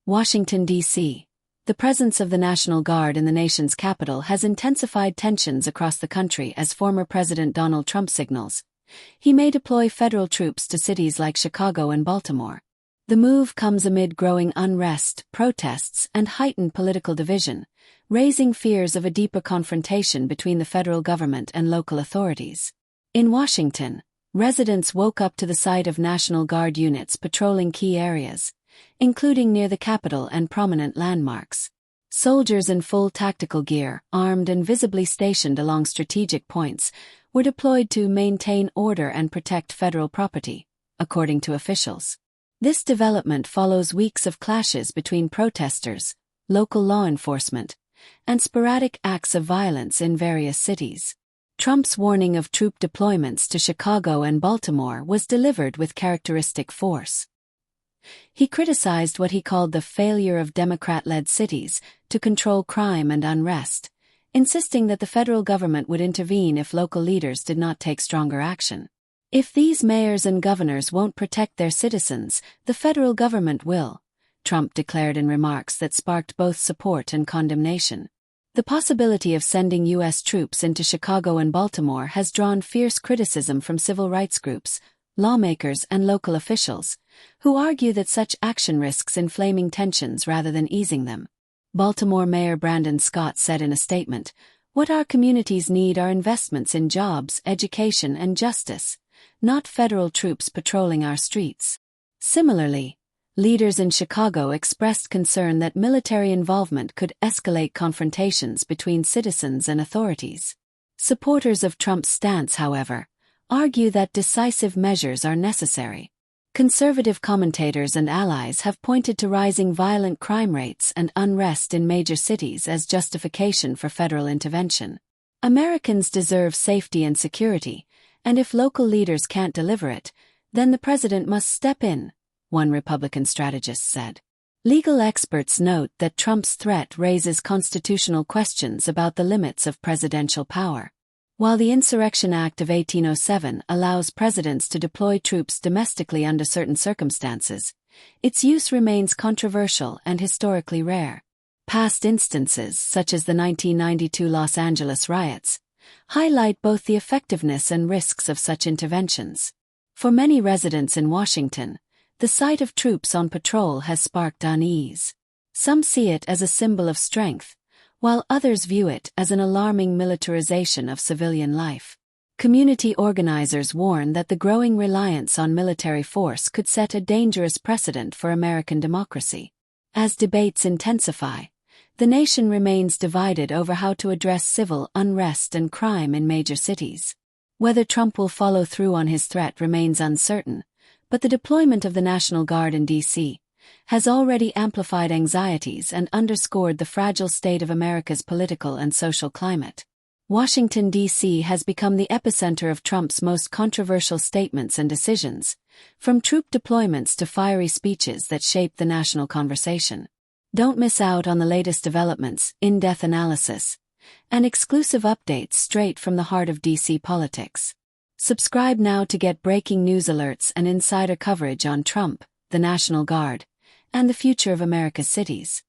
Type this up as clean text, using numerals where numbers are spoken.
Washington, D.C. The presence of the National Guard in the nation's capital has intensified tensions across the country as former President Donald Trump signals he may deploy federal troops to cities like Chicago and Baltimore. The move comes amid growing unrest, protests, and heightened political division, raising fears of a deeper confrontation between the federal government and local authorities. In Washington, residents woke up to the sight of National Guard units patrolling key areas, including near the Capitol and prominent landmarks. Soldiers in full tactical gear, armed and visibly stationed along strategic points, were deployed to maintain order and protect federal property, according to officials. This development follows weeks of clashes between protesters, local law enforcement, and sporadic acts of violence in various cities. Trump's warning of troop deployments to Chicago and Baltimore was delivered with characteristic force. He criticized what he called the failure of Democrat-led cities to control crime and unrest, insisting that the federal government would intervene if local leaders did not take stronger action. If these mayors and governors won't protect their citizens, the federal government will, Trump declared in remarks that sparked both support and condemnation. The possibility of sending U.S. troops into Chicago and Baltimore has drawn fierce criticism from civil rights groups, lawmakers, and local officials, who argue that such action risks inflaming tensions rather than easing them. Baltimore Mayor Brandon Scott said in a statement, "What our communities need are investments in jobs, education, and justice, not federal troops patrolling our streets." Similarly, leaders in Chicago expressed concern that military involvement could escalate confrontations between citizens and authorities. Supporters of Trump's stance, however, argue that decisive measures are necessary. Conservative commentators and allies have pointed to rising violent crime rates and unrest in major cities as justification for federal intervention. Americans deserve safety and security, and if local leaders can't deliver it, then the president must step in, one Republican strategist said. Legal experts note that Trump's threat raises constitutional questions about the limits of presidential power. While the Insurrection Act of 1807 allows presidents to deploy troops domestically under certain circumstances, its use remains controversial and historically rare. Past instances, such as the 1992 Los Angeles riots, highlight both the effectiveness and risks of such interventions. For many residents in Washington, the sight of troops on patrol has sparked unease. Some see it as a symbol of strength, while others view it as an alarming militarization of civilian life. Community organizers warn that the growing reliance on military force could set a dangerous precedent for American democracy. As debates intensify, the nation remains divided over how to address civil unrest and crime in major cities. Whether Trump will follow through on his threat remains uncertain, but the deployment of the National Guard in D.C. has already amplified anxieties and underscored the fragile state of America's political and social climate. Washington, D.C. has become the epicenter of Trump's most controversial statements and decisions, from troop deployments to fiery speeches that shape the national conversation. Don't miss out on the latest developments, in-depth analysis, and exclusive updates straight from the heart of D.C. politics. Subscribe now to get breaking news alerts and insider coverage on Trump, the National Guard, and the future of America's cities.